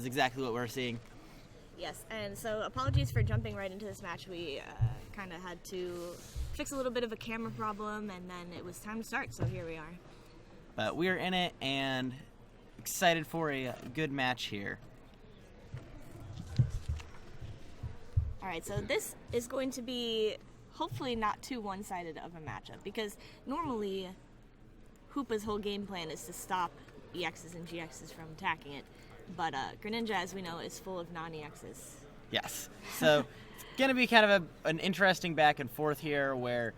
is exactly what we're seeing. Yes, and so apologies for jumping right into this match. We kind of had to fix a little bit of a camera problem, and then it was time to start, so here we are. But we're in it and excited for a good match here. All right, so this is going to be hopefully not too one-sided of a matchup, because normally Hoopa's whole game plan is to stop EXs and GXs from attacking it. But Greninja, as we know, is full of non-EXs. Yes. So it's going to be kind of an interesting back and forth here where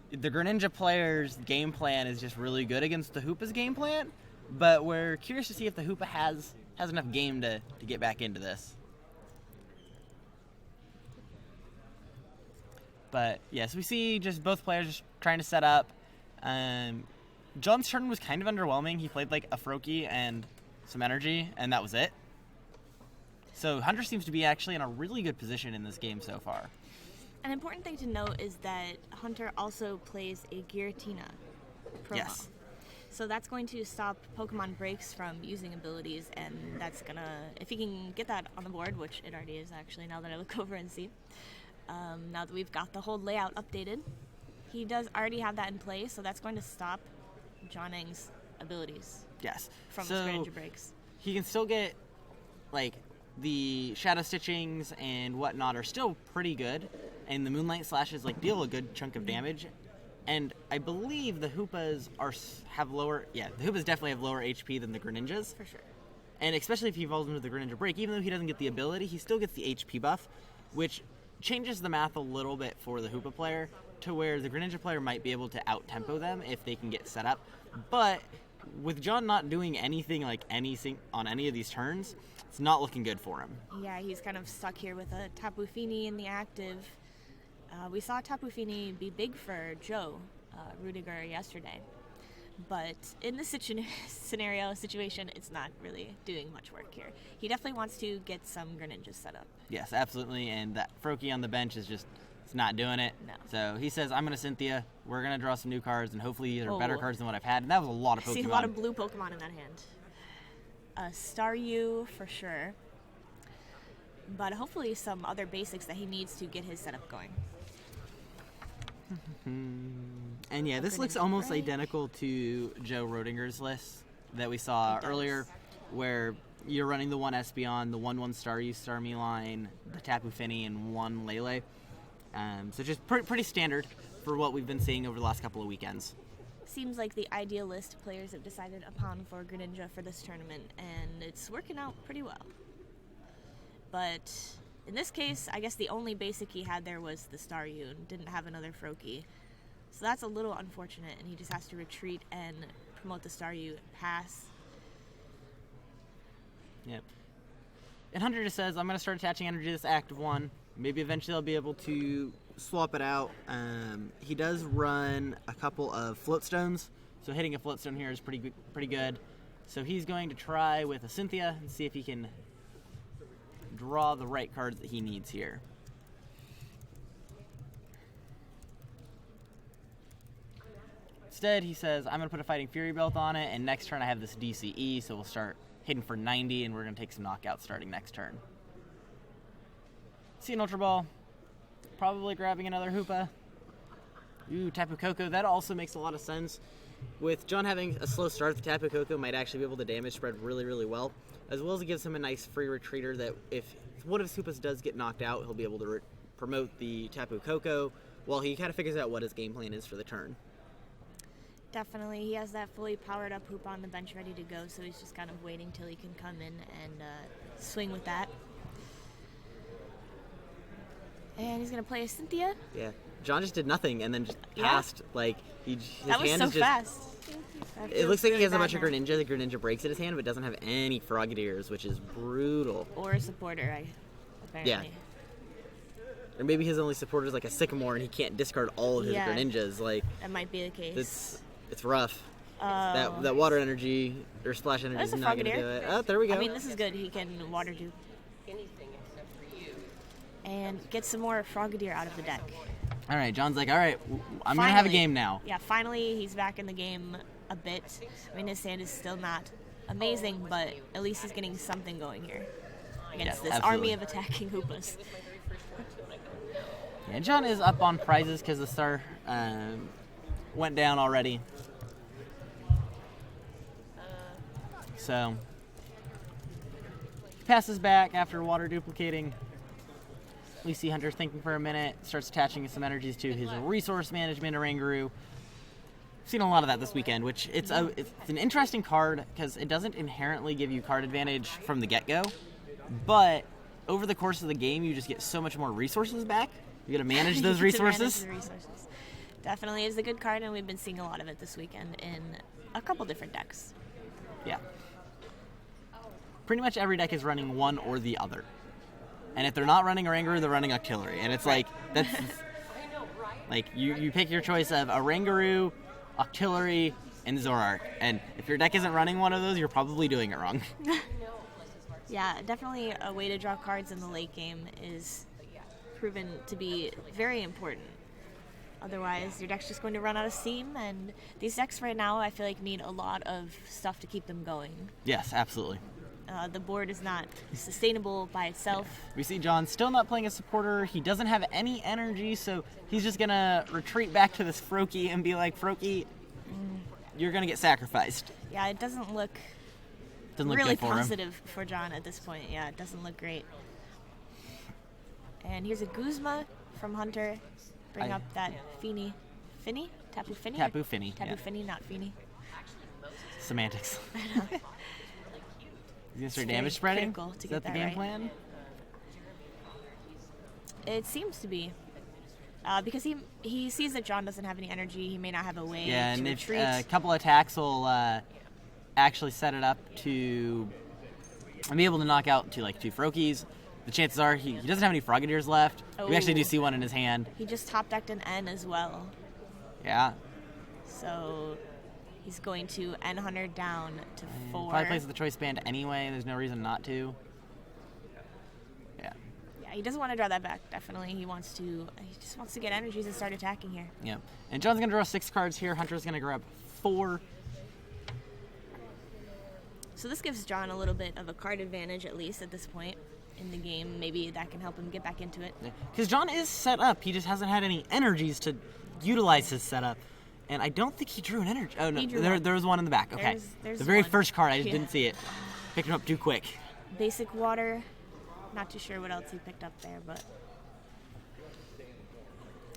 the Greninja player's game plan is just really good against the Hoopa's game plan, but we're curious to see if the Hoopa has enough game to get back into this. But, yes, we see just both players just trying to set up. John's turn was kind of underwhelming. He played like a Froakie and some energy, and that was it. So Hunter seems to be actually in a really good position in this game so far. An important thing to note is that Hunter also plays a Giratina promo. Yes. So that's going to stop Pokemon breaks from using abilities, and that's going to, if he can get that on the board, which it already is actually now that I look over and see, now that we've got the whole layout updated, he does already have that in place, so that's going to stop Johning's abilities. Yes. From so his Greninja breaks. He can still get, like, the Shadow Stitchings and whatnot are still pretty good, and the Moonlight Slashes, like, deal a good chunk of damage. And I believe the Hoopas have lower, the Hoopas definitely have lower HP than the Greninjas. For sure. And especially if he evolves into the Greninja break, even though he doesn't get the ability, he still gets the HP buff, which changes the math a little bit for the Hoopa player to where the Greninja player might be able to out-tempo them if they can get set up. But with John not doing anything on any of these turns, it's not looking good for him. Yeah, he's kind of stuck here with a Tapu Fini in the active. We saw Tapu Fini be big for Joe Rudiger yesterday. But in this situation, it's not really doing much work here. He definitely wants to get some Greninjas set up. Yes, absolutely, and that Froakie on the bench is just... It's not doing it. No. So he says, I'm going to Cynthia. We're going to draw some new cards, and hopefully they're better cards than what I've had. And that was a lot of Pokemon. I see a lot of blue Pokemon in that hand. Staryu for sure. But hopefully some other basics that he needs to get his setup going. And yeah, this looks almost identical to Joe Rodinger's list that we saw earlier, where you're running the one Espeon, the 1/1 Staryu Starmie line, the Tapu Fini, and one Lele. So just pretty standard for what we've been seeing over the last couple of weekends. Seems like the ideal list players have decided upon for Greninja for this tournament, and it's working out pretty well. But in this case, I guess the only basic he had there was the Staryu and didn't have another Froakie. So that's a little unfortunate, and he just has to retreat and promote the Staryu pass. Yep. And Hunter just says, I'm going to start attaching energy to this active one. Maybe eventually I'll be able to swap it out. He does run a couple of float stones, so hitting a float stone here is pretty good. So he's going to try with a Cynthia and see if he can draw the right cards that he needs here. Instead, he says, I'm going to put a Fighting Fury Belt on it, and next turn I have this DCE, so we'll start hitting for 90, and we're going to take some knockouts starting next turn. See an Ultra Ball. Probably grabbing another Hoopa. Ooh, Tapu Koko. That also makes a lot of sense. With John having a slow start, the Tapu Koko might actually be able to damage spread really, really well. As well as it gives him a nice free retreater that if one of his Hoopas does get knocked out, he'll be able to promote the Tapu Koko while he kind of figures out what his game plan is for the turn. Definitely. He has that fully powered up Hoopa on the bench ready to go, so he's just kind of waiting till he can come in and swing with that. And he's going to play a Cynthia. Yeah. John just did nothing and then just passed. Like, his that was hand so is just... fast. It looks like he has a bunch of Greninja. The Greninja breaks in his hand, but doesn't have any Frogadiers, which is brutal. Or a supporter, apparently. Yeah. Or maybe his only supporter is like a Sycamore and he can't discard all of his Greninjas. Like, that might be the case. It's rough. That water energy or splash energy is not going to do it. Oh, there we go. I mean, this is good. He can water dupe. Anything except for you. And get some more Frogadier out of the deck. All right, John's like, all right, I'm going to have a game now. Yeah, finally he's back in the game a bit. I mean, his hand is still not amazing, but at least he's getting something going here against this absolutely. army of attacking Hoopas. Yeah, John is up on prizes because the star went down already. So, he passes back after water duplicating. We see Hunter thinking for a minute, starts attaching some energies to his resource management Oranguru. Seen a lot of that this weekend, which it's an interesting card because it doesn't inherently give you card advantage from the get-go, but over the course of the game, you just get so much more resources back. You got to manage those resources. Definitely is a good card, and we've been seeing a lot of it this weekend in a couple different decks. Yeah. Pretty much every deck is running one or the other. And if they're not running Oranguru, they're running Octillery. And it's like, that's... like, you pick your choice of Oranguru, Octillery, and Zoroark. And if your deck isn't running one of those, you're probably doing it wrong. Yeah, definitely a way to draw cards in the late game is proven to be very important. Otherwise, your deck's just going to run out of steam, and these decks right now, I feel like, need a lot of stuff to keep them going. Yes, absolutely. The board is not sustainable by itself. Yeah. We see John still not playing a supporter. He doesn't have any energy, so he's just going to retreat back to this Froakie and be like, Froakie, you're going to get sacrificed. Yeah, it doesn't look Doesn't look really good for him. positive for John at this point. Yeah, it doesn't look great. And here's a Guzma from Hunter. Bring up that Finny? Tapu Finny? Tapu Finny. Tapu Finny, not Finny. Semantics. I know. He's going to start very damage spreading? critical to Is get that the that game right. plan? It seems to be. Because he sees that John doesn't have any energy, he may not have a way Yeah, to and if retreat. a couple attacks will actually set it up to be able to knock out to like 2 Froakies, the chances are he doesn't have any Frogadiers left. We actually do Oh. see one in his hand. He just top decked an N as well. Yeah. So he's going to N Hunter down to 4. Probably plays with the choice band anyway. There's no reason not to. Yeah. Yeah, he doesn't want to draw that back, definitely. He just wants to get energies and start attacking here. Yeah. And John's going to draw 6 cards here. Hunter's going to grab 4. So this gives John a little bit of a card advantage, at least at this point in the game. Maybe that can help him get back into it. Because John is set up. He just hasn't had any energies to utilize his setup. And I don't think he drew an energy. Oh, no. There was one in the back. Okay. There's the very one. first card. I just Yeah. didn't see it. Picked him up too quick. Basic water. Not too sure what else he picked up there, but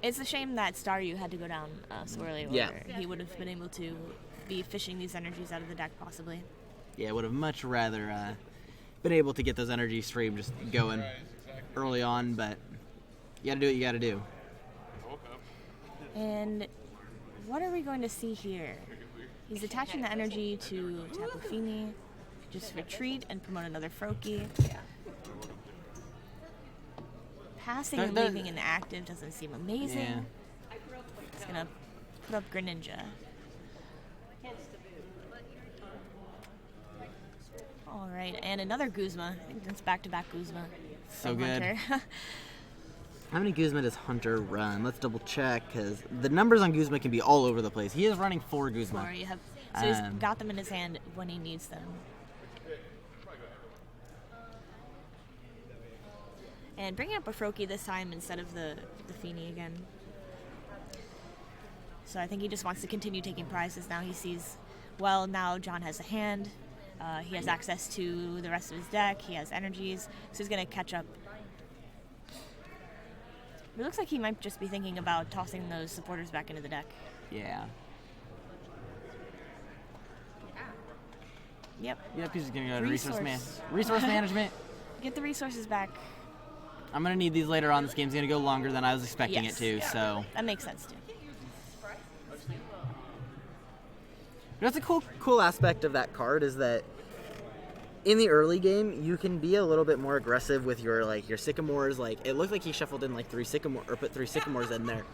it's a shame that Staryu had to go down so early. Yeah. Or he would have been able to be fishing these energies out of the deck, possibly. Yeah, would have much rather been able to get those energy stream just going early on, but you gotta do what you gotta do. And what are we going to see here? He's attaching the energy to Tapu Fini. Just retreat and promote another Froakie. Passing and leaving in active doesn't seem amazing. Yeah. He's gonna put up Greninja. All right, and another Guzma. I think that's back-to-back Guzma. So from good. Hunter. How many Guzma does Hunter run? Let's double check, because the numbers on Guzma can be all over the place. He is running 4 Guzma. 4, you have. So he's got them in his hand when he needs them. And bringing up a Froakie this time instead of the Fini again. So I think he just wants to continue taking prizes. Now he sees, well, now John has a hand. He has access to the rest of his deck. He has energies. So he's going to catch up. It looks like he might just be thinking about tossing those supporters back into the deck. Yeah. Yep. Yep, he's just going to go to Resource. resource management. Get the resources back. I'm going to need these later on. This game's going to go longer than I was expecting Yes. it to, so. That makes sense, too. That's a cool aspect of that card is that in the early game, you can be a little bit more aggressive with your Sycamores. Like, it looked like he shuffled in like 3 Sycamores, or put 3 Sycamores in there.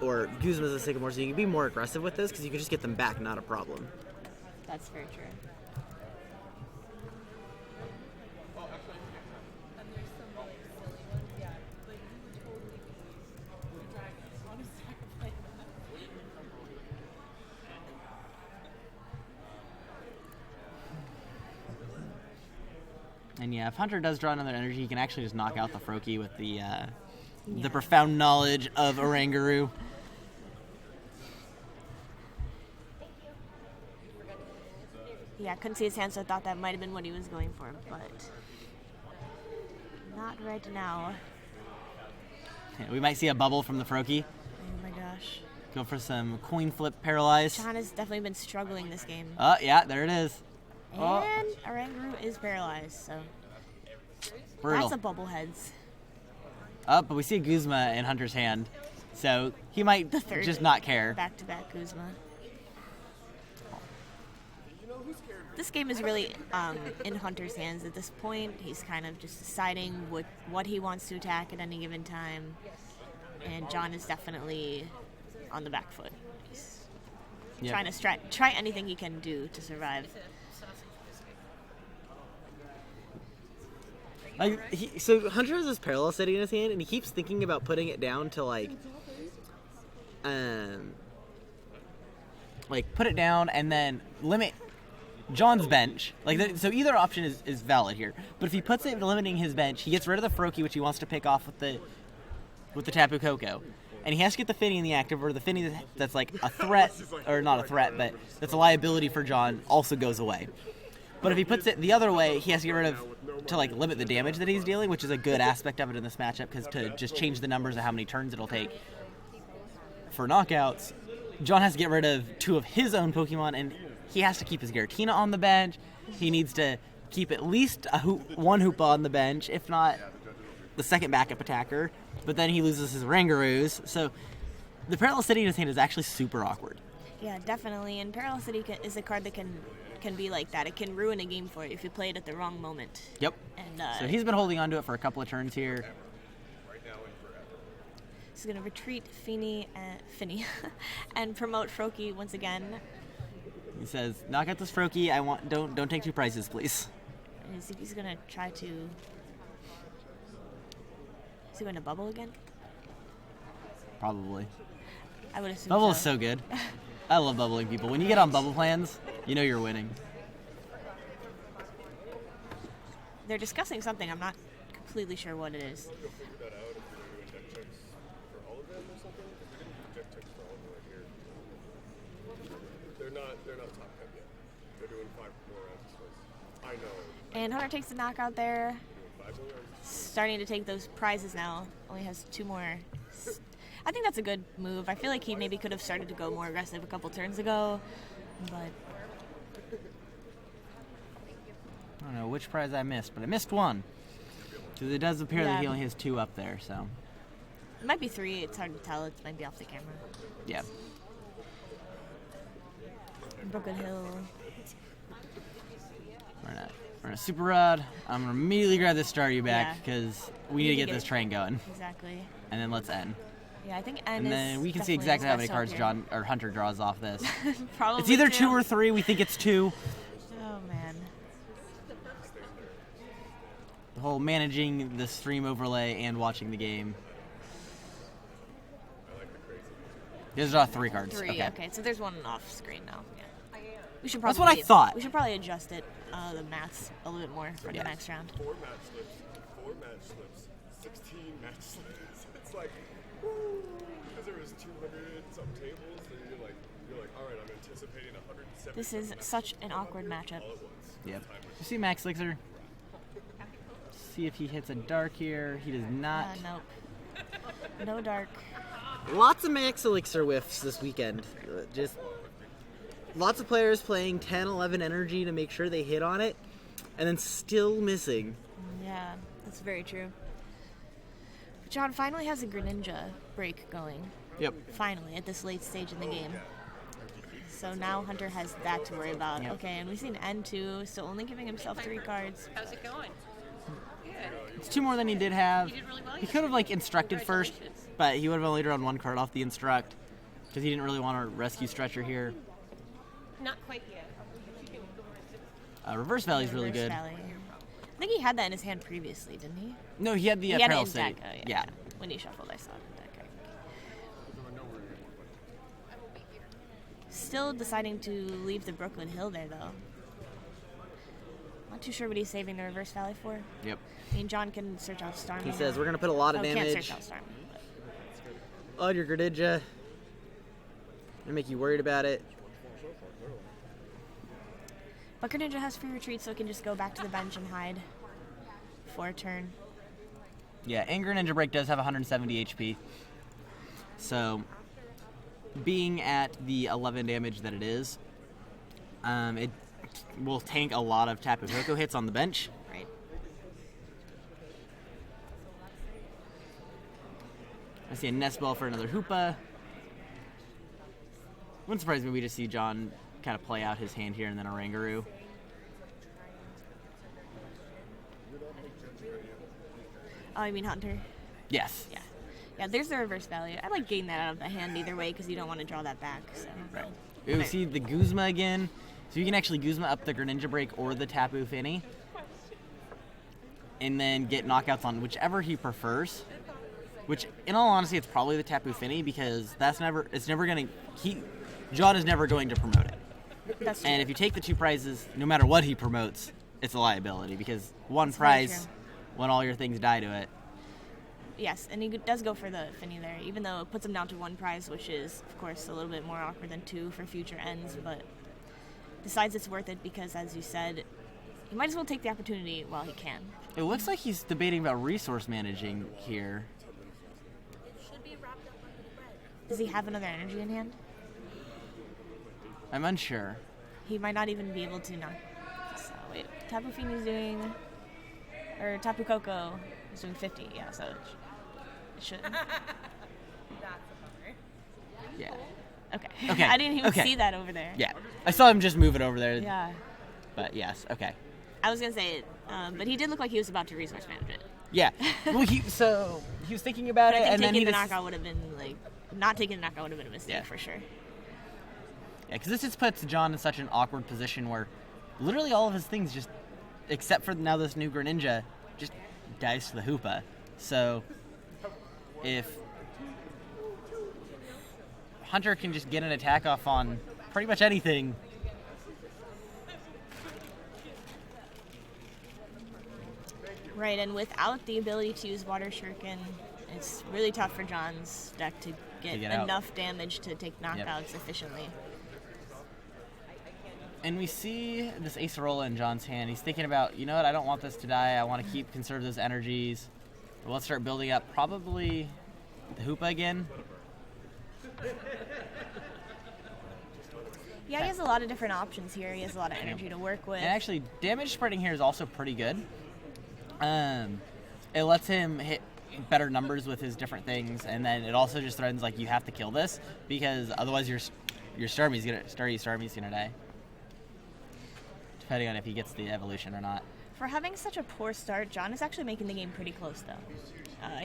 Or Guzma's a Sycamore, so you can be more aggressive with this because you can just get them back, not a problem. That's very true. And yeah, if Hunter does draw another energy, he can actually just knock out the Froakie with the profound knowledge of Oranguru. Yeah, couldn't see his hand, so I thought that might have been what he was going for, but not right now. Yeah, we might see a bubble from the Froakie. Oh my gosh. Go for some coin flip paralyze. John has definitely been struggling this game. Oh, yeah, there it is. And Oranguru is paralyzed, so Brutal. that's a bubbleheads. Oh, but we see a Guzma in Hunter's hand, so he might just not care. Back-to-back Guzma. This game is really in Hunter's hands at this point. He's kind of just deciding what he wants to attack at any given time. And John is definitely on the back foot. He's trying to try anything he can do to survive. So Hunter has this parallel setting in his hand, and he keeps thinking about putting it down to put it down and then limit John's bench. So either option is valid here. But if he puts it limiting his bench, he gets rid of the Froakie, which he wants to pick off with the Tapu Koko. And he has to get the Finny in the active, or the Finny that's like a threat, or not a threat, but that's a liability for John, also goes away. But if he puts it the other way, he has to get rid of, to limit the damage that he's dealing, which is a good aspect of it in this matchup, because to just change the numbers of how many turns it'll take for knockouts, John has to get rid of 2 of his own Pokemon, and he has to keep his Giratina on the bench. He needs to keep at least one Hoopa on the bench, if not the second backup attacker. But then he loses his Rangaroos. So the Parallel City in his hand is actually super awkward. Yeah, definitely. And Parallel City is a card that can be like that. It can ruin a game for you if you play it at the wrong moment. Yep. And so he's been holding on to it for a couple of turns here. He's going to retreat Finny and promote Froakie once again. He says, knock out this Froakie. Don't take 2 prizes, please. And he's going to try to... Is he going to bubble again? Probably. I would assume Bubble is so good. I love bubbling people. When you get on bubble plans, you know you're winning. They're discussing something. I'm not completely sure what it is. They're not top 10 yet. They're doing 5 more rounds. I know. And Hunter takes the knockout there. Starting to take those prizes now. Only has 2 more. I think that's a good move. I feel like he maybe could have started to go more aggressive a couple turns ago, but I don't know which prize I missed, but I missed one. Because it does appear that he only has 2 up there, so. It might be 3. It's hard to tell. It might be off the camera. Yeah. Broken Hill. We're in a Super Rod. I'm going to immediately grab this Staryu back because we need to get this train going. Exactly. And then let's end. Yeah, I think end And then we can see exactly how many cards Hunter draws off this. Probably it's either 2. 2 or 3. We think it's 2. Oh, man. The whole managing the stream overlay and watching the game. There's draw 3 cards. 3, okay. So there's one off screen now. Yeah. We should That's what I thought. We should probably adjust it, the maths, a little bit more for the next round. 4 match slips, 4 match slips, 16 match slips. It's like, because there was 200 some tables, and you're like, all right, I'm anticipating 170. This is such an awkward matchup. Yep. You see Max Elixir? See if he hits a dark here. He does not. Nope. No dark. Lots of Max Elixir whiffs this weekend. Just lots of players playing 10, 11 energy to make sure they hit on it, and then still missing. Yeah, that's very true. John finally has a Greninja break going. Yep. Finally, at this late stage in the game. So now Hunter has that to worry about. Yep. Okay, and we see an N2, still only giving himself 3 cards. How's it going? Good. It's 2 more than he did have. You did really well He could have instructed first, but he would have only drawn 1 card off the instruct because he didn't really want to rescue Stretcher here. Not quite yet. Reverse Valley is really Reverse good. Valley. I think he had that in his hand previously, didn't he? No, he had the He had it Parallel in City. deck. Oh, Yeah. When he shuffled, I saw it in deck. Still deciding to leave the Brooklyn Hill there, though. Not too sure what he's saving the reverse valley for. Yep. I mean, John can search out Starmie. He says we're going to put a lot of Can't damage search out Starmie. on your Greninja. And make you worried about it. But Greninja has free retreat, so it can just go back to the bench and hide for a turn. Yeah, and Greninja Break does have 170 HP. So, being at the 11 damage that it is, it will tank a lot of Tapu Koko hits on the bench. Right. I see a Nest Ball for another Hoopa. Wouldn't surprise me if we just see John kind of play out his hand here and then a Rangaroo. Oh, you mean Hunter? Yes. Yeah. Yeah, there's the reverse valley. I like getting that out of the hand either way because you don't want to draw that back. So. Right. We see the Guzma again. So you can actually Guzma up the Greninja Break or the Tapu Fini. And then get knockouts on whichever he prefers. Which, in all honesty, it's probably the Tapu Fini because John is never going to promote it. That's true. And if you take the 2 prizes, no matter what he promotes, it's a liability because one That's very prize, true. when all your things die to it. Yes, and he does go for the Finny there, even though it puts him down to 1 prize, which is, of course, a little bit more awkward than 2 for future ends, but decides it's worth it because, as you said, he might as well take the opportunity while he can. It looks like he's debating about resource managing here. Does he have another energy in hand? I'm unsure. He might not even be able to knock. So, wait, Tapu Fini's doing... Or Tapu Koko is doing 50, yeah, so it should. Yeah. Okay. Okay, I didn't even okay. see that over there. Yeah. I saw him just move it over there. Yeah. But yes, okay. I was going to say it, but he did look like he was about to resource manage it. Yeah. Well, he was thinking about But it, I think and then taking he the just... knockout would have been, like... Not taking the knockout would have been a mistake, Yeah. for sure. Yeah, because this just puts John in such an awkward position where literally all of his things just, except for now this new Greninja, just dies to the Hoopa. So if Hunter can just get an attack off on pretty much anything, Right, and without the ability to use Water Shuriken, it's really tough for John's deck to get get out. enough damage to take knockouts efficiently. and we see this Acerola in John's hand. He's thinking about, you know what, I don't want this to die. I want to conserve those energies. Well, let's start building up probably the Hoopa again. Yeah, he has a lot of different options here. He has a lot of energy to work with. And actually, damage spreading here is also pretty good. It lets him hit better numbers with his different things, and then it also just threatens like you have to kill this because otherwise your Starmie's gonna die. Depending on if he gets the evolution or not. For having such a poor start, John is actually making the game pretty close, though.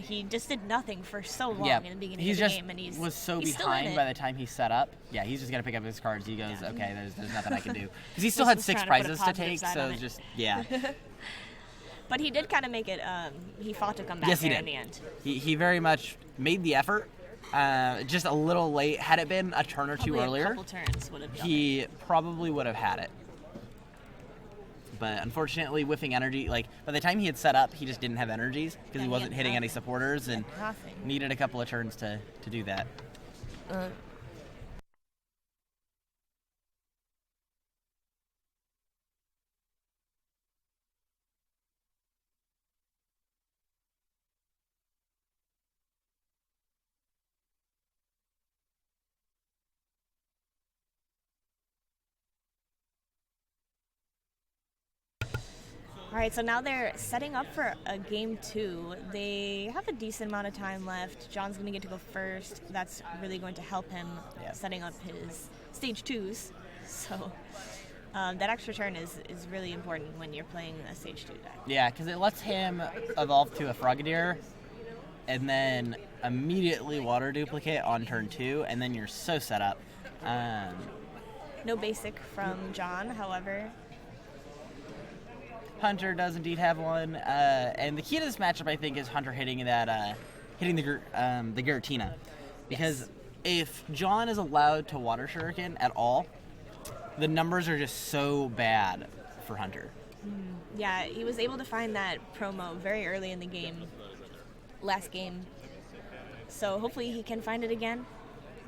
He just did nothing for so long in the beginning of the game, and was so he's still in behind it. by the time he set up. Yeah, he's just gonna pick up his cards. He goes, okay, there's nothing I can do because he still Just had was 6 trying to put a prizes to positive take. side So on it. just yeah. But he did kind of make it. He fought to come back Yes, he there did. in the end. He very much made the effort. Just a little late. Had it been a turn or two Probably earlier, a couple turns would have done it. he probably would have had it. But unfortunately, whiffing energy, like by the time he had set up, he just didn't have energies because Yeah, he he wasn't had hitting any nothing. supporters and Nothing. needed a couple of turns to do that. All right, so now they're setting up for a game 2. They have a decent amount of time left. John's going to get to go first. That's really going to help him setting up his stage 2s. So that extra turn is really important when you're playing a stage 2 deck. Yeah, because it lets him evolve to a Frogadier and then immediately Water Duplicate on turn 2, and then you're so set up. No basic from John, however. Hunter does indeed have one, and the key to this matchup, I think, is Hunter hitting the Giratina, because if John is allowed to Water Shuriken at all, the numbers are just so bad for Hunter. Yeah, he was able to find that promo very early in the game, last game. So hopefully he can find it again.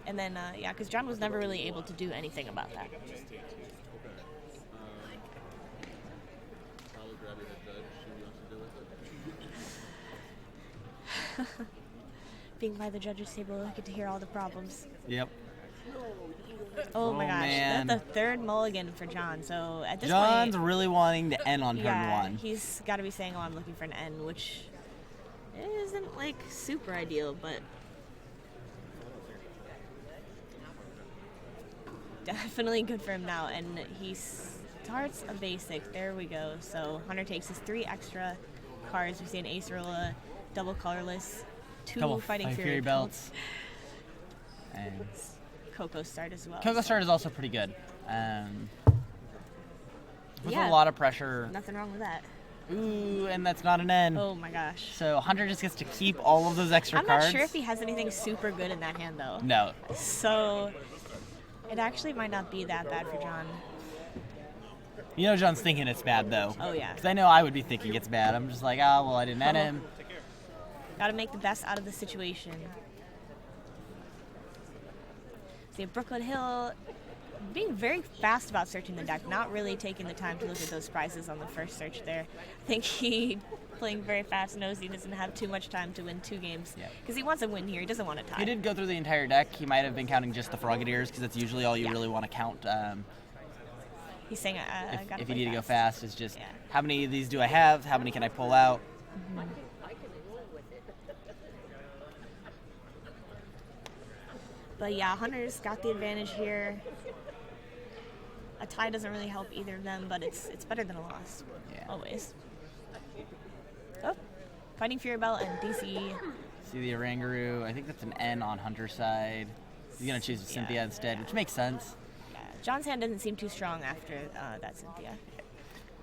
And then, yeah, because John was never really able to do anything about that. Being by the judges' table, I get to hear all the problems. Yep. Oh my gosh, man. that's the third mulligan for John. So at this John's point, really wanting to end on turn yeah, one. he's got to be saying, "Oh, I'm looking for an N," which isn't like super ideal, but definitely good for him now. And he starts a basic. There we go. So Hunter takes his 3 extra cards. We see an Acerola, double colorless, 2 Couple Fighting Fury belts. And Coco start as well. Coco so start is also pretty good. With Yeah. a lot of pressure. Nothing wrong with that. Ooh, and that's not an N. Oh my gosh. So Hunter just gets to keep all of those extra I'm cards. not sure if he has anything super good in that hand though. No. So it actually might not be that bad for John. You know John's thinking it's bad, though. Oh yeah. Because I know I would be thinking it's bad. I'm just like, oh, well, I didn't N him. Gotta make the best out of the situation. See, Brooklyn Hill being very fast about searching the deck, not really taking the time to look at those prizes on the first search there. I think he, playing very fast, knows he doesn't have too much time to win 2 games. Yeah. Because he wants a win here. He doesn't want to tie. He did go through the entire deck. He might have been counting just the Frogadiers, because that's usually all you Yeah. really want to count. He's saying, I gotta If you play need to go fast, it's just Yeah. how many of these do I have? How many can I pull out? But yeah, Hunter's got the advantage here. A tie doesn't really help either of them, but it's better than a loss. Yeah. Always. Oh, Fighting Fury Belt and DC. See the Orangaroo. I think that's an N on Hunter's side. He's going to choose Cynthia instead, which makes sense. Yeah, John's hand doesn't seem too strong after that Cynthia.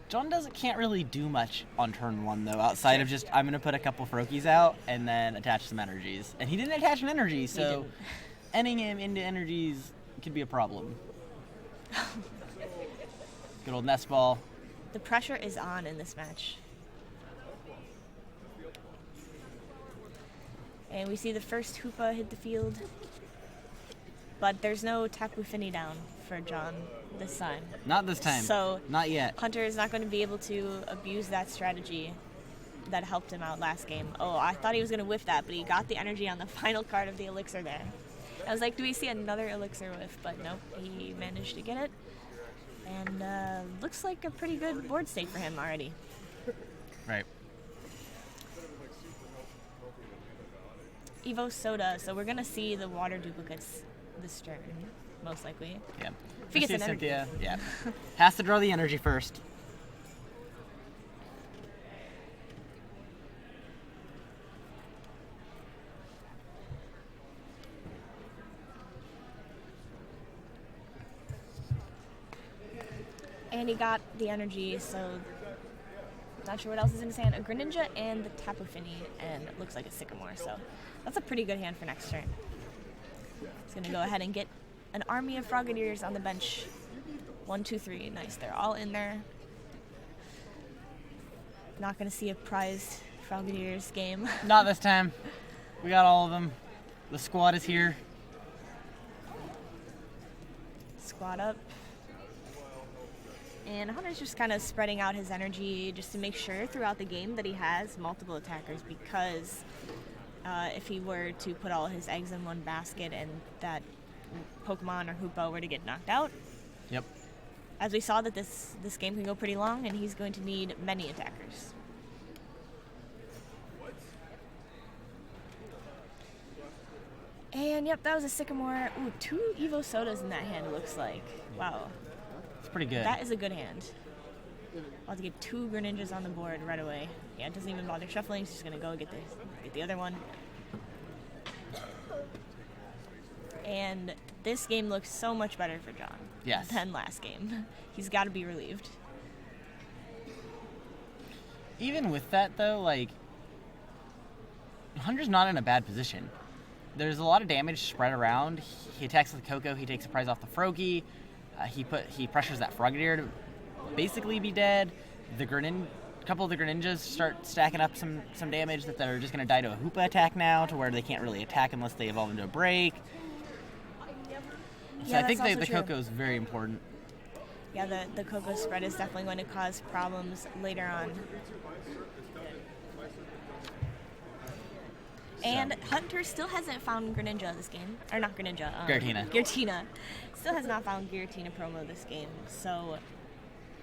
John can't really do much on turn 1, though, outside of just, I'm going to put a couple Froakies out and then attach some energies. And he didn't attach an energy, so didn't. ending him into energies could be a problem. Good old nest ball. The pressure is on in this match. And we see the first Hoopa hit the field. But there's no Tapu Fini down for John this time. Not this time. So not yet. Hunter is not going to be able to abuse that strategy that helped him out last game. Oh, I thought he was going to whiff that, but he got the energy on the final card of the elixir there. I was like, do we see another elixir whiff? But nope, he managed to get it. And looks like a pretty good board state for him already. Right. Evo Soda, so we're going to see the water duplicates this turn, most likely. Yeah. If he gets Let's an see energy. Cynthia. Yeah. Has to draw the energy first. And he got the energy, so not sure what else is in his hand. A Greninja and the Tapu Fini, and it looks like a Sycamore, so that's a pretty good hand for next turn. He's going to go ahead and get an army of Frogadiers on the bench. 1, 2, 3. Nice, they're all in there. Not going to see a prized Frogadiers game. Not this time. We got all of them. The squad is here. Squad up. And Hunter's just kind of spreading out his energy just to make sure throughout the game that he has multiple attackers, because if he were to put all his eggs in one basket and that Pokemon or Hoopa were to get knocked out, Yep. as we saw that this game can go pretty long, and he's going to need many attackers. And yep, that was a Sycamore. Ooh, 2 Evo Sodas in that hand, it looks like. Wow. It's pretty good. That is a good hand. I'll have to get 2 Greninjas on the board right away. Yeah, it doesn't even bother shuffling. He's just going to go get the other one. And this game looks so much better for John Yes. than last game. He's got to be relieved. Even with that, though, like, Hunter's not in a bad position. There's a lot of damage spread around. He attacks with Coco. He takes a prize off the Froakie. He pressures that Frogadier to basically be dead. couple of the Greninjas start stacking up some damage that they're just going to die to a Hoopa attack now, to where they can't really attack unless they evolve into a break. So Yeah, I think that's the also Coco true. is very important. Yeah, the Coco spread is definitely going to cause problems later on. And Hunter still hasn't found Greninja this game. Or not Greninja. Giratina. Giratina. Still has not found Giratina promo this game. So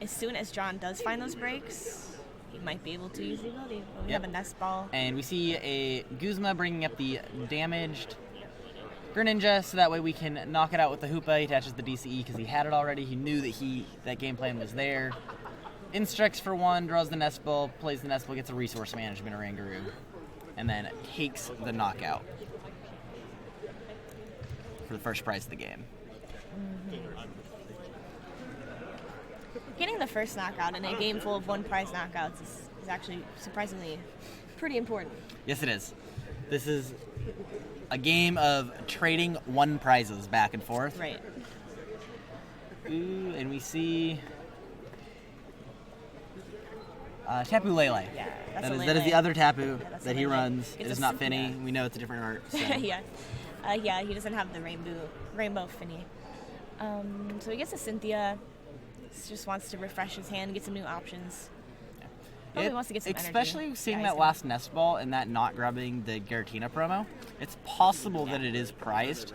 as soon as John does find those breaks, he might be able to use the ability. But we Yep. have a Nest Ball. And we see a Guzma bringing up the damaged Greninja, so that way we can knock it out with the Hoopa. He attaches the DCE because he had it already. He knew that game plan was there. Instructs for 1, draws the Nest Ball, plays the Nest Ball, gets a Resource Management Oranguru, and then takes the knockout for the first prize of the game. Getting the first knockout in a game full of 1 prize knockouts is actually surprisingly pretty important. Yes, it is. This is a game of trading 1 prizes back and forth. Right. Ooh, and we see Tapu Lele. Yeah, that's That a is the Lele. other Tapu that's that a he Lele. runs. It's It is a not Cynthia. Finny. We know it's a different art. So. Yeah. Yeah, he doesn't have the rainbow Finny. So he gets a Cynthia. Just wants to refresh his hand, get some new options. Probably wants to get some energy. Especially seeing Yeah, that he's last Nest Ball and that not grabbing the Giratina promo, it's possible that it is prized.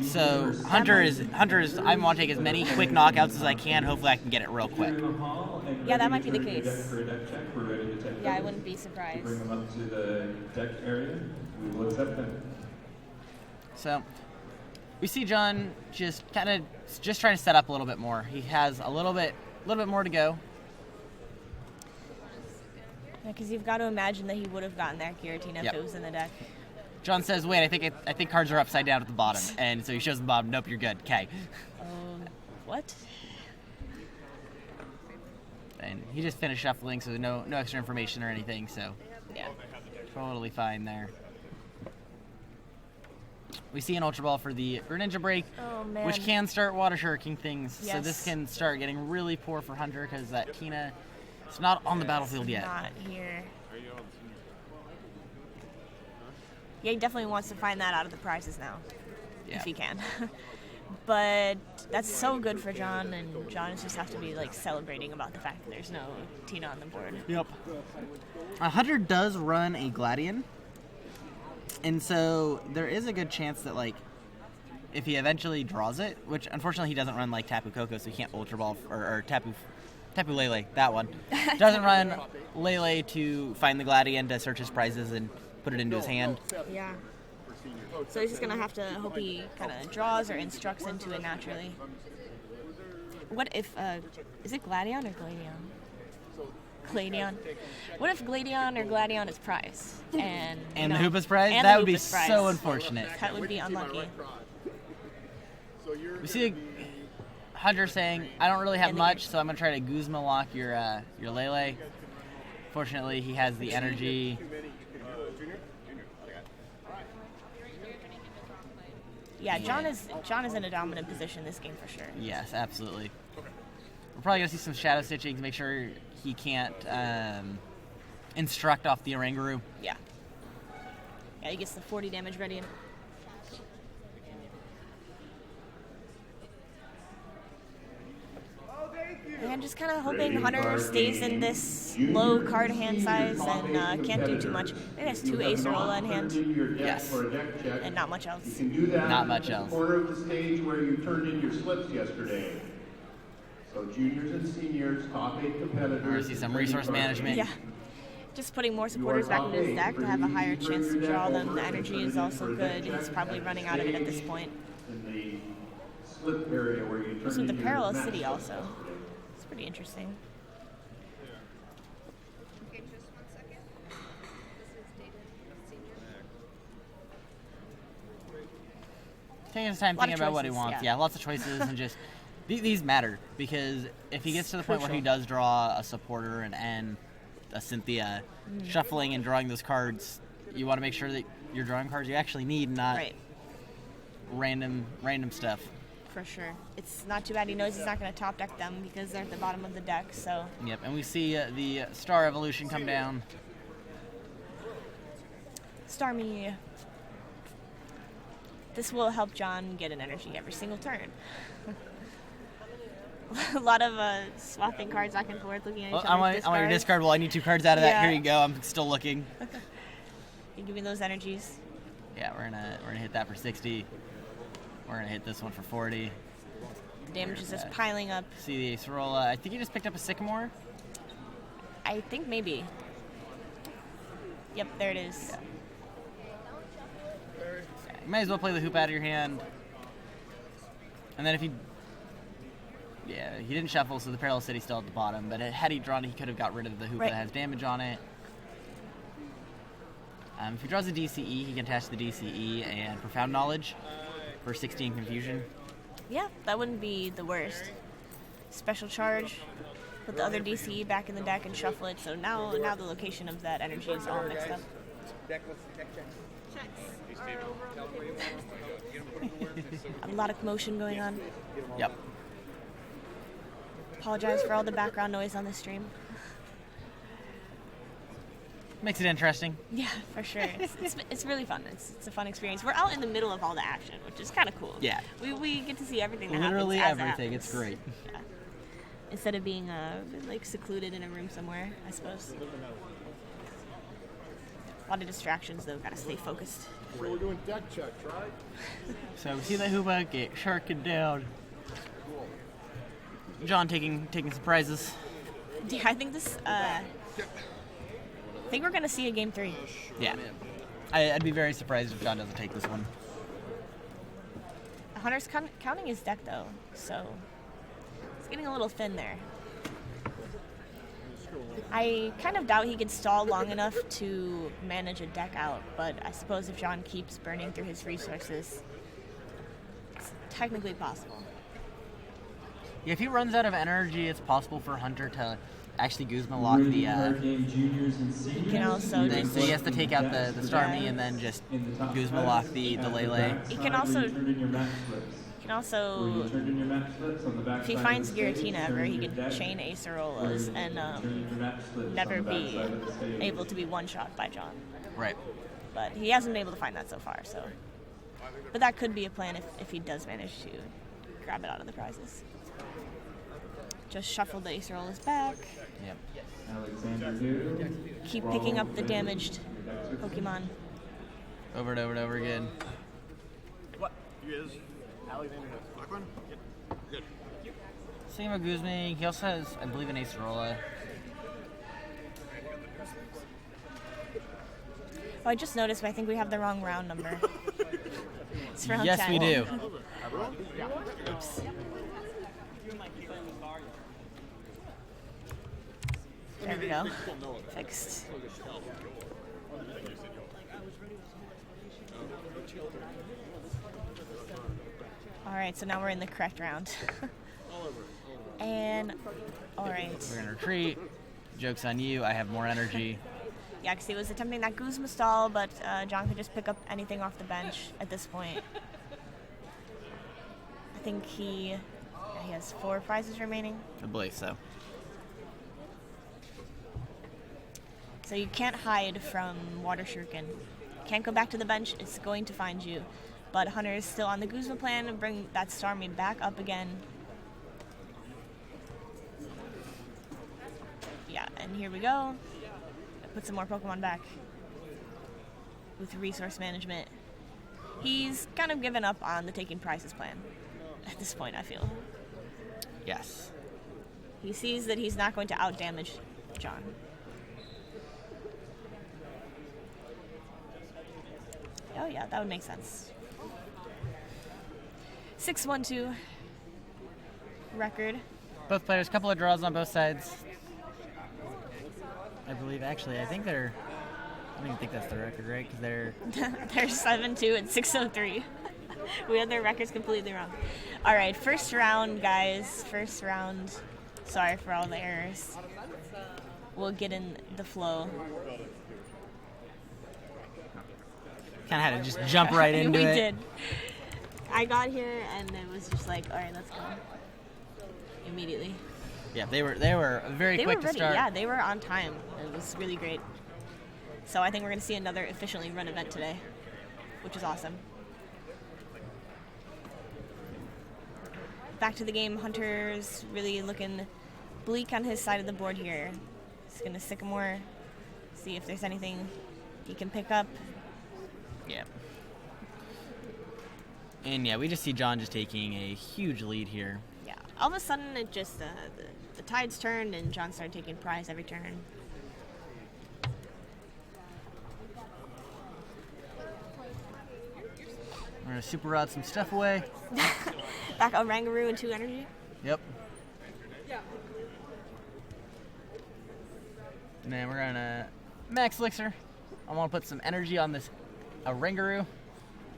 So Hunter is. I want to take as many quick knockouts as I can. Hopefully, I can get it real quick. Yeah, that might be the case. Yeah, I wouldn't be surprised. Bring them up to the deck area. We will accept them. So we see John just trying to set up a little bit more. He has a little bit more to go. Because you've got to imagine that he would have gotten that Giratina Yep. if it was in the deck. John says, "Wait, I think cards are upside down at the bottom," and so he shows the bottom. Nope, you're good. Okay. What? And he just finished shuffling, so no extra information or anything. So Yeah. totally fine there. We see an Ultra Ball for the Greninja break, Oh, man. which can start water shirking things. So Yes. this can start getting really poor for Hunter because that Tina is not on the battlefield yet. Not here. Yeah, he definitely wants to find that out of the prizes now, Yeah. if he can. But that's so good for John, and John just has to be like celebrating about the fact that there's no Tina on the board. Yep. Hunter does run a Gladion, and so there is a good chance that, like, if he eventually draws it, which unfortunately he doesn't run like Tapu Koko, so he can't Ultra Ball or Tapu Lele, that one. Doesn't run Lele to find the Gladion to search his prizes and put it into his hand. Yeah. So he's just gonna have to hope he kind of draws or instructs into it naturally. What if is it Gladion or Gladion? Gladion. What if Gladion or Gladion is prize and And the Hoopa's prize? and That the would be Hoopa's prize. so unfortunate. That would be unlucky. We see Hunter saying, "I don't really have And much, so I'm gonna try to Guzma lock your Lele." Fortunately, he has the energy. Yeah, John is in a dominant position this game for sure. Yes, absolutely. We're probably gonna see some shadow stitching to make sure he can't instruct off the Oranguru. Yeah. Yeah, he gets the 40 damage ready. And just kind of hoping Hunter stays in this low card hand size and can't do too much. I think he has 2 Acerola in hand Yes. and not much else. You can do that Not much else. at the corner of the stage where you turned in your slips yesterday. So juniors and seniors, top 8 competitors. We're gonna see some resource management. Yeah. Just putting more supporters back into his deck to have a higher chance to draw them. The energy is also good. He's probably running out of it at this point. In the slip area where you This turned with in the your Parallel match City slips also. yesterday. It's pretty interesting. Okay, just 1 second. This is David Senior. Taking his time Lot of thinking about what he choices, wants. yeah. Yeah, lots of choices, and just these matter because if he gets to the point where he Crucial. does draw a supporter and a Cynthia, shuffling and drawing those cards, you want to make sure that you're drawing cards you actually need, not Right. random stuff. For sure. It's not too bad he knows he's not going to top deck them because they're at the bottom of the deck, so... Yep, and we see the Star Evolution come down. Starmie. This will help John get an energy every single turn. A lot of swapping cards back and forth, looking at each other's I want your discards. discard. Well, I need 2 cards out of that. Yeah. Here you go. I'm still looking. You give me those energies. Yeah, we're gonna hit that for 60. We're gonna hit this one for 40. The damage is just piling up. See the Acerola. I think you just picked up a Sycamore. I think maybe. Yep, there it is. Yeah, you might as well play the hoop out of your hand. And then if he... Yeah, he didn't shuffle, so the Perilous City's still at the bottom. But had he drawn it, he could have got rid of the hoop Right. that has damage on it. If he draws a DCE, he can attach the DCE and Profound Knowledge for 16 Confusion. Yeah, that wouldn't be the worst. Special charge. Put the other DCE back in the deck and shuffle it. So now the location of that energy is all mixed up. A lot of commotion going on. Yep. Apologize for all the background noise on the stream. Makes it interesting. Yeah, for sure. It's really fun. It's a fun experience. We're out in the middle of all the action, which is kind of cool. Yeah. We get to see everything that Literally happens. everything. It's great. Yeah. Instead of being like secluded in a room somewhere, I suppose. A lot of distractions though. Gotta stay focused. So we're doing deck checks, right? So we see the Hooba get sharkened down. John taking some prizes. Yeah, I think this. I think we're gonna see a game 3. Yeah. I'd be very surprised if John doesn't take this one. Hunter's counting his deck though, so it's getting a little thin there. I kind of doubt he could stall long enough to manage a deck out, but I suppose if John keeps burning through his resources, it's technically possible. Yeah, if he runs out of energy, it's possible for Hunter to actually Guzma lock the. He can also just, So he has to take out the Starmie and then just Guzma lock the Lele. he can also if he finds Giratina ever, he can chain Acerolas and never be able to be one-shot by John. Right. But he hasn't been able to find that so far, so. But that could be a plan if he does manage to grab it out of the prizes. Just shuffle the Acerolas back. Yep. Keep picking up the damaged Pokemon. Over and over and over again. What? You guys? Alexander Blackman? Yep. Good. Same with Guzma. He also has, I believe, an Acerola. Oh, I just noticed, but I think we have the wrong round number. It's round Yes, 10. we do. Oops. There we go. Fixed. Alright, so now we're in the correct round. And, alright. We're gonna retreat. Joke's on you. I have more energy. Yeah, because he was attempting that Guzma stall, but John could just pick up anything off the bench at this point. I think he has 4 prizes remaining. I believe so. So you can't hide from Water Shuriken. Can't go back to the bench, it's going to find you. But Hunter is still on the Guzma plan and bring that Starmie back up again. Yeah, and here we go. Put some more Pokemon back with resource management. He's kind of given up on the taking prizes plan at this point, I feel. Yes. He sees that he's not going to outdamage John. Oh yeah, that would make sense. 6-1-2 record. Both players, couple of draws on both sides. I believe, actually, I don't even think that's the record, right? Because they're... They're 7-2 and 6-3. We had their records completely wrong. All right, first round, guys. First round. Sorry for all the errors. We'll get in the flow. Kind of had to just jump right into we it. did. I got here and it was just like, all right, let's go. Immediately. Yeah, they were very They quick were to ready. start. Yeah, they were on time. It was really great. So I think we're going to see another efficiently run event today, which is awesome. Back to the game. Hunter's really looking bleak on his side of the board here. He's going to Sycamore, see if there's anything he can pick up. Yeah. And yeah, we just see John just taking a huge lead here. Yeah. All of a sudden, it just the tides turned and John started taking prize every turn. We're gonna super rod some stuff away. Back on Rangaroo and 2 energy. Yep. And then we're gonna max elixir. I want to put some energy on this Rangaroo.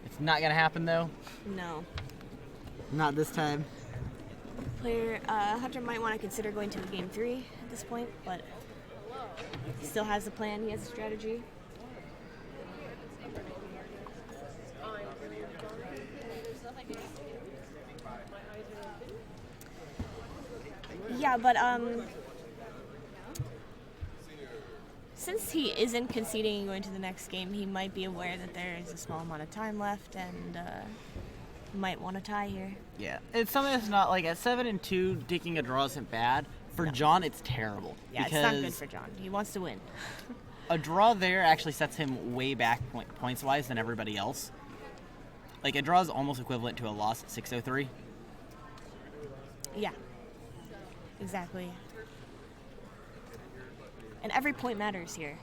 It's not gonna happen though. No. Not this time. Player Hunter might want to consider going to a game 3 at this point, but he still has a plan. He has a strategy. Yeah, but since he isn't conceding and going to the next game, he might be aware that there is a small amount of time left and might want to tie here. Yeah, it's something that's not like at 7-2, taking a draw isn't bad. For John, it's terrible. Yeah, it's not good for John. He wants to win. A draw there actually sets him way back points-wise than everybody else. Like, a draw is almost equivalent to a loss at 6:03. Yeah, exactly. And every point matters here.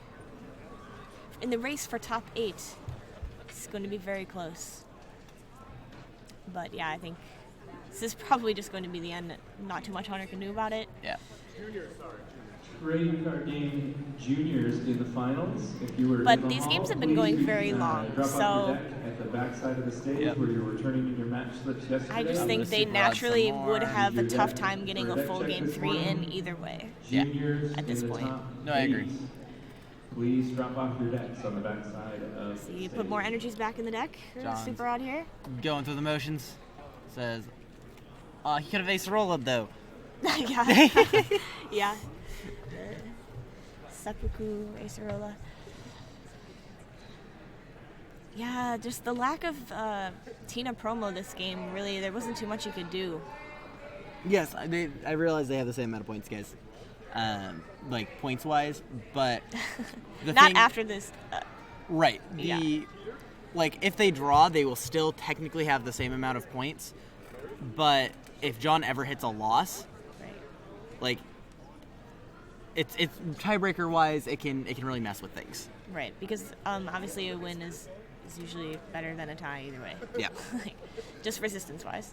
In the race for top 8, it's going to be very close. But yeah, I think this is probably just going to be the end. Not too much Hunter can do about it. Yeah. Trading card game juniors in the finals. If you were But in the these hall, games have been please, going you very can, long, drop off so your deck at the back side of the stage Yep. where you're returning in your match slips yesterday. I just I'm think gonna they super rod some naturally more. would have a Your tough deck time getting for a deck full check game this 3 in morning. either way. Yeah. Juniors At this in the point. top No, I agree. 8. Please drop off your decks on the back side of So the you stage. put more energies back in the deck. John's- Super odd here. Going through the motions. Says, he could have ace rolled though. Yeah. Yeah. Seppuku, Acerola. Yeah, just the lack of Tina promo this game, really, there wasn't too much you could do. Yes, I realize they have the same amount of points, guys. Like, points-wise, but... the Not thing- after this. Right. Yeah. Like, if they draw, they will still technically have the same amount of points. But if John ever hits a loss, Right. like, it's tiebreaker-wise, it can really mess with things. Right, because obviously a win is usually better than a tie either way. Yeah. Like, just resistance-wise.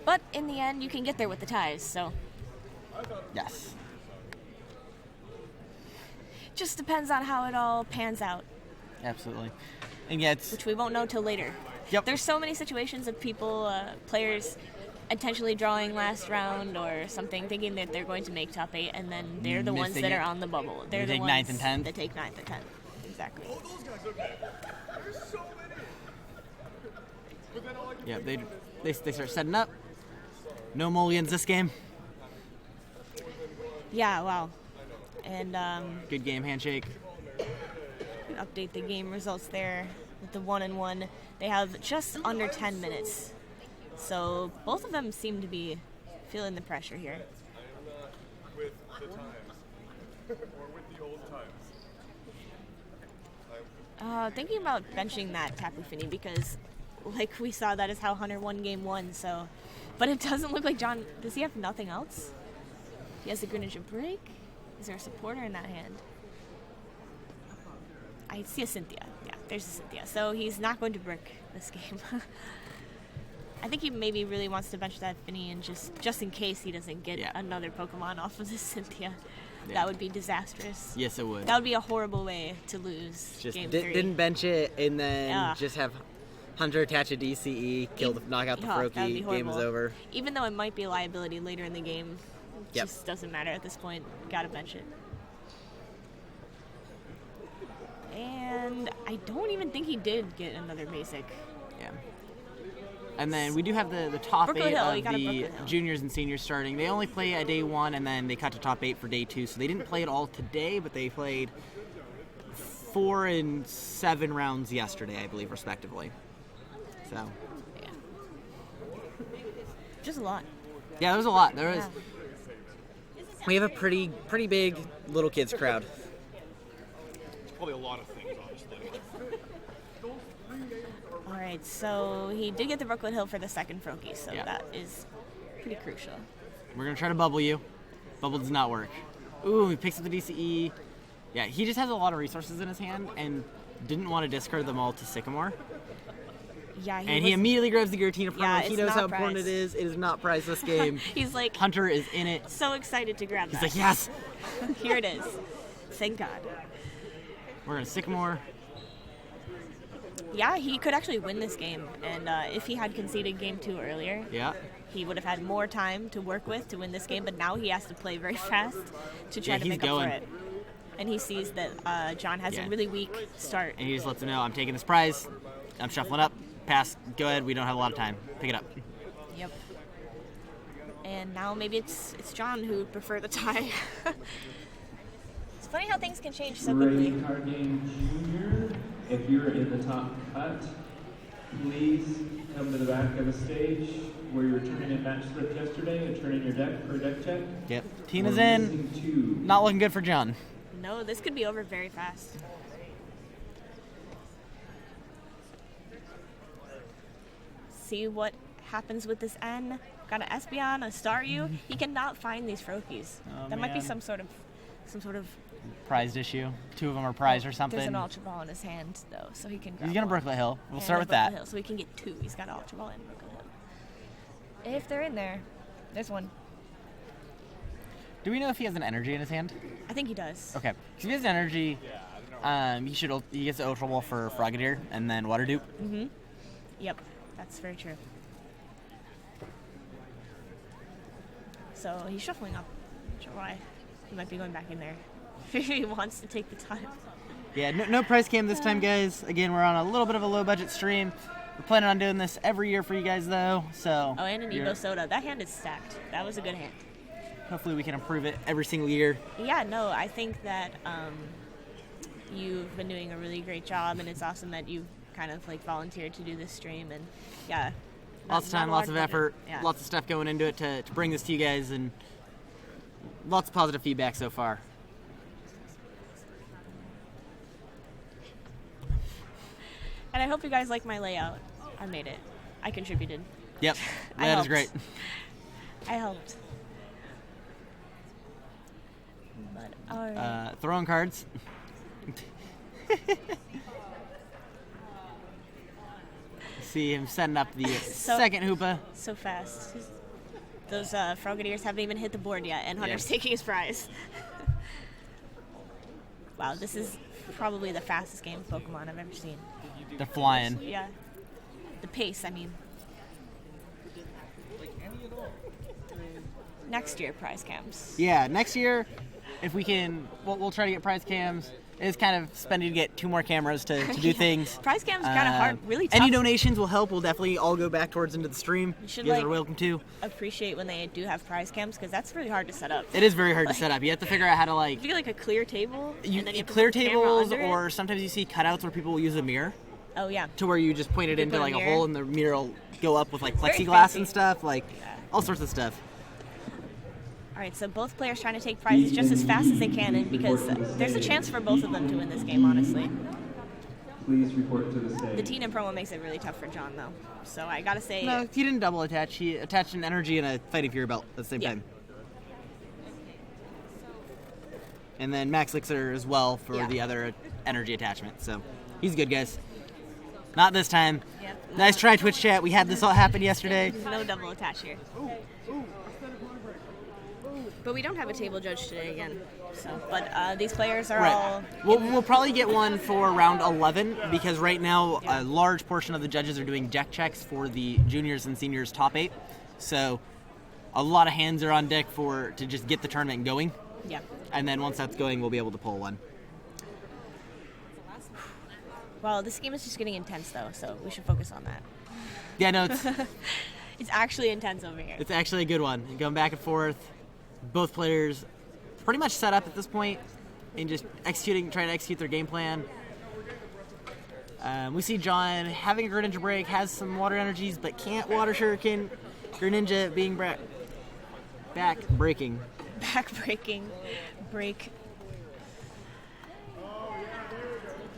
But in the end, you can get there with the ties, so Yes. just depends on how it all pans out, Absolutely. And yeah, it's... which we won't know till later. Yep. There's so many situations of people, players intentionally drawing last round or something, thinking that they're going to make top 8, and then they're the ones Missing that it. are on the bubble. They're They the take ones 9th and 10th. that take 9th and 10th. Exactly. Oh, those guys, okay. There's so many. But then all I can Yeah, they start setting up. No mulligans this game. Yeah, wow. And Good game, handshake. update the game results there with the 1-1. They have just under 10 minutes. So both of them seem to be feeling the pressure here. with the times. Or with the old times. Thinking about benching that Tapu Fini because, like we saw, that is how Hunter won game 1. So, but it doesn't look like John. Does he have nothing else? He has a Greninja break. Is there a supporter in that hand? I see a Cynthia. Yeah, there's a Cynthia. So he's not going to brick this game. I think he maybe really wants to bench that Finny and just in case he doesn't get Yeah. another Pokemon off of this Cynthia. Yeah. That would be disastrous. Yes, it would. That would be a horrible way to lose Just game 3. didn't bench it and then Yeah. just have Hunter attach a DCE, knock out the Yeah, that'd be Froakie, game is horrible. over. Even though it might be a liability later in the game, it Yep. just doesn't matter at this point. Gotta bench it. And I don't even think he did get another basic. Yeah. And then we do have the top Brooklyn 8 Hill, of you got a the Brooklyn Hill. juniors and seniors starting. They only play a day 1, and then they cut to top 8 for day 2. So they didn't play it all today, but they played 4 and 7 rounds yesterday, I believe, respectively. So. Yeah. Just a lot. Yeah, there was a lot. There was. Yeah. We have a pretty big little kids crowd. It's probably a lot of things, honestly. All right, so he did get the Brooklyn Hill for the second Froakie, so Yeah. that is pretty crucial. We're gonna try to bubble you. Bubble does not work. Ooh, he picks up the DCE. Yeah, he just has a lot of resources in his hand and didn't want to discard them all to Sycamore. Yeah, And he immediately grabs the Giratina from Yeah, him. He it's knows not how important prized. it is. It is not prized this game. He's like Hunter is in it. so excited to grab He's that. like, yes! Here it is. Thank God. We're gonna Sycamore. Yeah, he could actually win this game, and if he had conceded game 2 earlier, Yeah. he would have had more time to work with to win this game, but now he has to play very fast to try Yeah, to he's make going. up for it. And he sees that John has Yeah. a really weak start. And he just lets him know, I'm taking this prize. I'm shuffling up. Pass. Go ahead. We don't have a lot of time. Pick it up. Yep. And now maybe it's John who would prefer the tie. It's funny how things can change so quickly. Trading card game junior. If you're in the top cut, please come to the back of the stage where you were turning in match slip yesterday and turn in your deck for a deck check. Yep. Tina's We're in. missing 2. Not looking good for John. No, this could be over very fast. See what happens with this N. Got an Espeon, a Staryu. He cannot find these Froakies. Oh, That might be man. some sort of Prized issue. 2 of them are prized or something. There's an Ultra Ball in his hand though, so he can grab He's gonna one. Brooklet Hill. We'll And start a with Brooklyn that. Hill, so he can get 2. He's got an Ultra Ball and Brooklyn Hill. If they're in there, there's one. Do we know if he has an energy in his hand? I think he does. Okay. If he has energy, he gets the Ultra Ball for Frogadier and then Water Dupe. Mm-hmm. Yep, that's very true. So he's shuffling up. Not sure why. He might be going back in there. He wants to take the time. Yeah, no price cam this time, guys. Again, we're on a little bit of a low budget stream. We're planning on doing this every year for you guys, though. So Oh, and an Evo Soda. That hand is stacked. That was a good hand. hopefully we can improve it every single year. Yeah, no, I think that you've been doing a really great job, and it's awesome that you've kind of like volunteered to do this stream, and yeah. Lots of time, a lots of large budget. effort, Yeah. lots of stuff going into it to bring this to you guys, and lots of positive feedback so far. And I hope you guys like my layout. I made it. I contributed. Yep, I that is helped. great. I helped. But alright. Throwing cards. See him setting up the second Hoopa. So fast. Those Frogadiers haven't even hit the board yet, and Hunter's taking his prize. Wow, this is probably the fastest game of Pokemon I've ever seen. They're flying. Yeah. The pace, I mean. Next year, prize cams. Yeah, next year, if we can, we'll try to get prize cams. It's kind of spending to get 2 more cameras to do Yeah. things. Prize cams kind of hard, really tough. Any donations will help. We'll definitely all go back towards into the stream. You should, guys like- are welcome to. Appreciate when they do have prize cams, because that's really hard to set up. It is very hard to set up. You have to figure out how to If you get like a clear table, you and then you have to clear put the camera tables, under it. or sometimes you see cutouts where people will use a mirror Oh yeah. to where you just point it You into put a like a mirror. hole and the mirror will go up with like Very plexiglass fancy. and stuff, like all sorts of stuff. All right, so both players trying to take prizes just as fast as they can, and because there's a chance for both of them to win this game, honestly. Please report to the stage. The Tina promo makes it really tough for John, though. So I gotta say, No, he didn't double attach. He attached an energy and a Fighting Fury belt at the same Yeah. time. And then Max Elixir as well for Yeah. the other energy attachment. So he's good, guys. Not this time. Yep. Nice try, Twitch chat. We had this all happen yesterday. no double attach here. But we don't have a table judge today again. So, but these players are all. We'll probably get one for round 11 because right now a large portion of the judges are doing deck checks for the juniors and seniors top 8. So a lot of hands are on deck to just get the tournament going. Yeah. And then once that's going, we'll be able to pull one. Well, this game is just getting intense, though, so we should focus on that. Yeah, no, it's It's actually intense over here. it's actually a good one. Going back and forth, both players pretty much set up at this point and just trying to execute their game plan. We see John having a Greninja break, has some water energies, but can't water shuriken. Greninja being back breaking. Back-breaking break.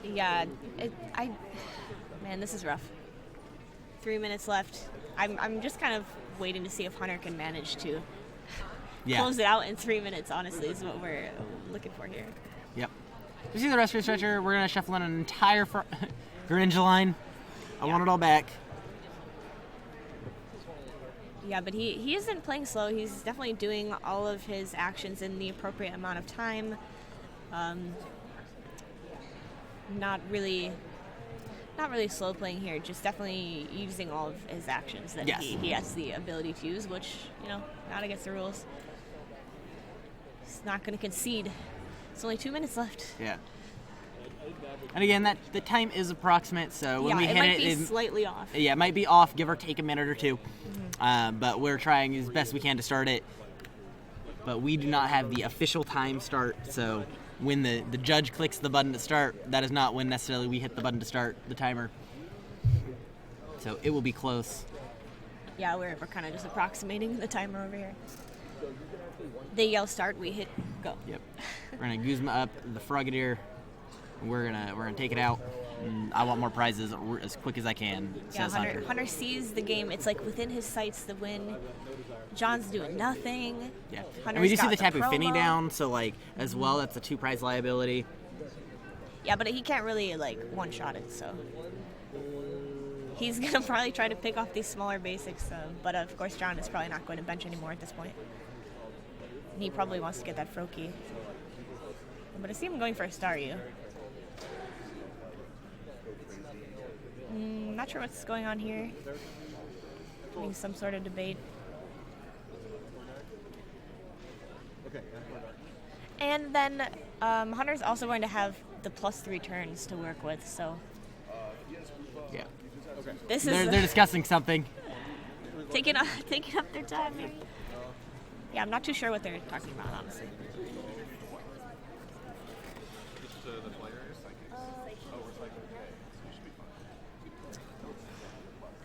Yeah, man, this is rough. 3 minutes left. I'm just kind of waiting to see if Hunter can manage to close it out in 3 minutes, honestly, is what we're looking for here. Yep. We see the rest of the stretcher. We're going to shuffle in an entire Greninja line. I want it all back. Yeah, but he isn't playing slow. He's definitely doing all of his actions in the appropriate amount of time. Not really slow playing here, just definitely using all of his actions that he has the ability to use, which, not against the rules. He's not going to concede. It's only 2 minutes left. Yeah. And again, the time is approximate, so when we hit it might be slightly off. Yeah, it might be off, give or take a minute or two. But we're trying as best we can to start it. But we do not have the official time start, so when the judge clicks the button to start, that is not when necessarily we hit the button to start the timer. So it will be close. Yeah, we're kind of just approximating the timer over here. They yell start, we hit go. Yep. We're gonna Guzma up the Frogadier. We're gonna take it out. And I want more prizes as quick as I can. Yeah, Says Hunter sees the game. It's like within his sights the win. John's doing nothing. Yeah. Hunter's And we do see got the Tapu Fini promo down, so as well, that's a 2 prize liability. Yeah, but he can't really one shot it, so he's gonna probably try to pick off these smaller basics. But of course, John is probably not going to bench anymore at this point. He probably wants to get that Froakie. But I see him going for a Staryu. Not sure what's going on here. Maybe some sort of debate. And then Hunter's also going to have the +3 turns to work with, so Yeah. this They're is discussing something. taking up their time. Maybe. Yeah, I'm not too sure what they're talking about, honestly.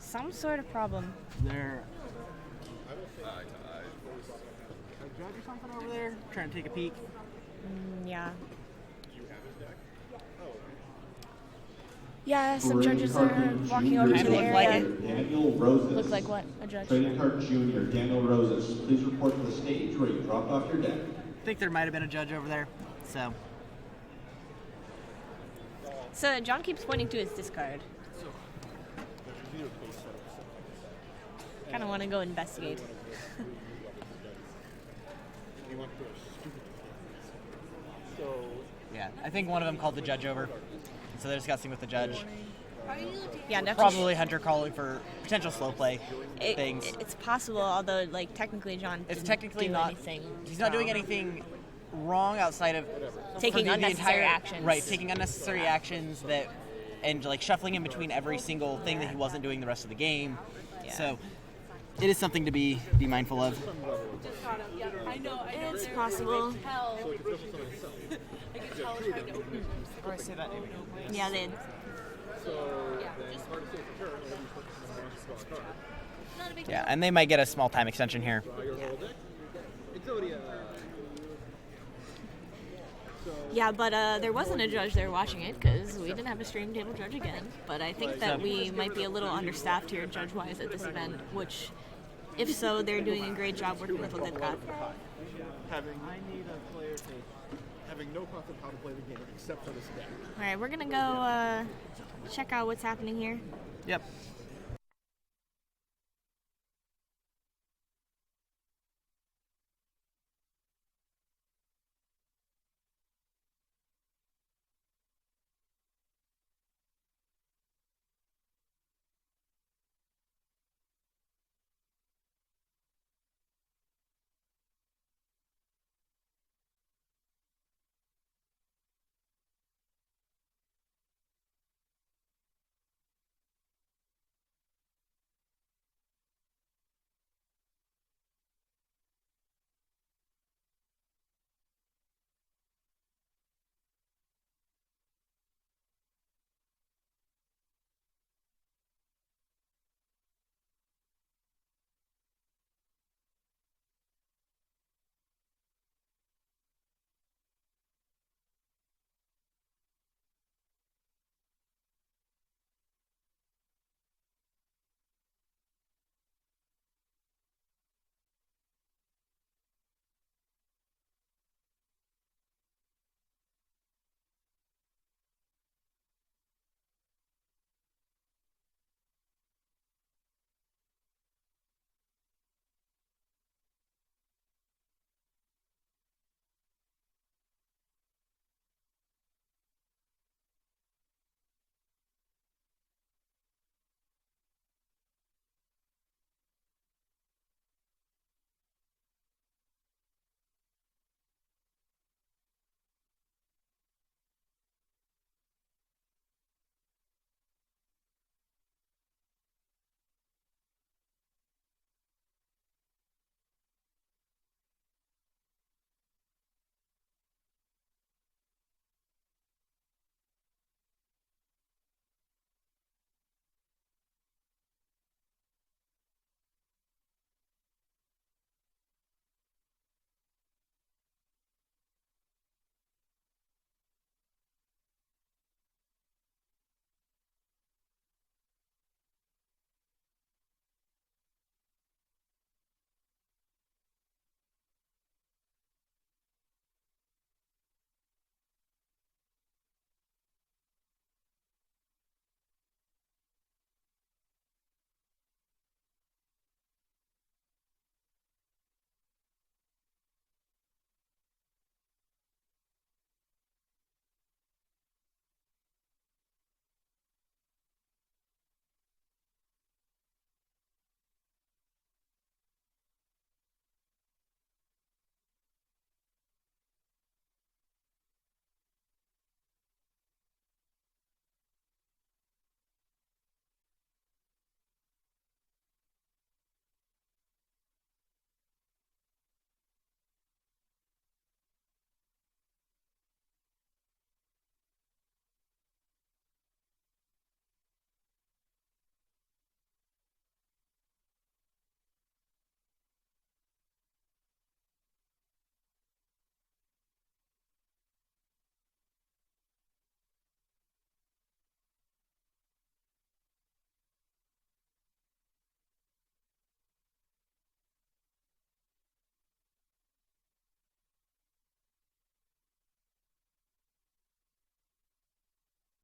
Some sort of problem. They're a judge or something over there trying to take a peek. Yeah. Yeah, some judges are walking over to the area. Daniel Roses. Look like what? A judge. Trading card junior, Daniel Roses. Please report to the stage where you dropped off your deck. I think there might have been a judge over there. So John keeps pointing to his discard. Kind of want to go investigate. Yeah, I think one of them called the judge over. So they're discussing with the judge. Yeah, definitely. Probably Hunter calling for potential slow play things. It's possible, although technically John It's didn't technically do not. anything. He's not doing wrong. anything wrong outside of Taking for the unnecessary entire, actions. Right, taking unnecessary actions and shuffling in between every single thing that he wasn't doing the rest of the game. Yeah. So it is something to be mindful of. It's possible. Yeah, they. Yeah, and they might get a small time extension here. Yeah, but there wasn't a judge there watching it because we didn't have a stream table judge again. But I think that we might be a little understaffed here judge-wise at this event, which, if so, they're doing a great job working with what they've got. Having no concept how to play the game except for this deck. All right, we're going to go check out what's happening here. Yep.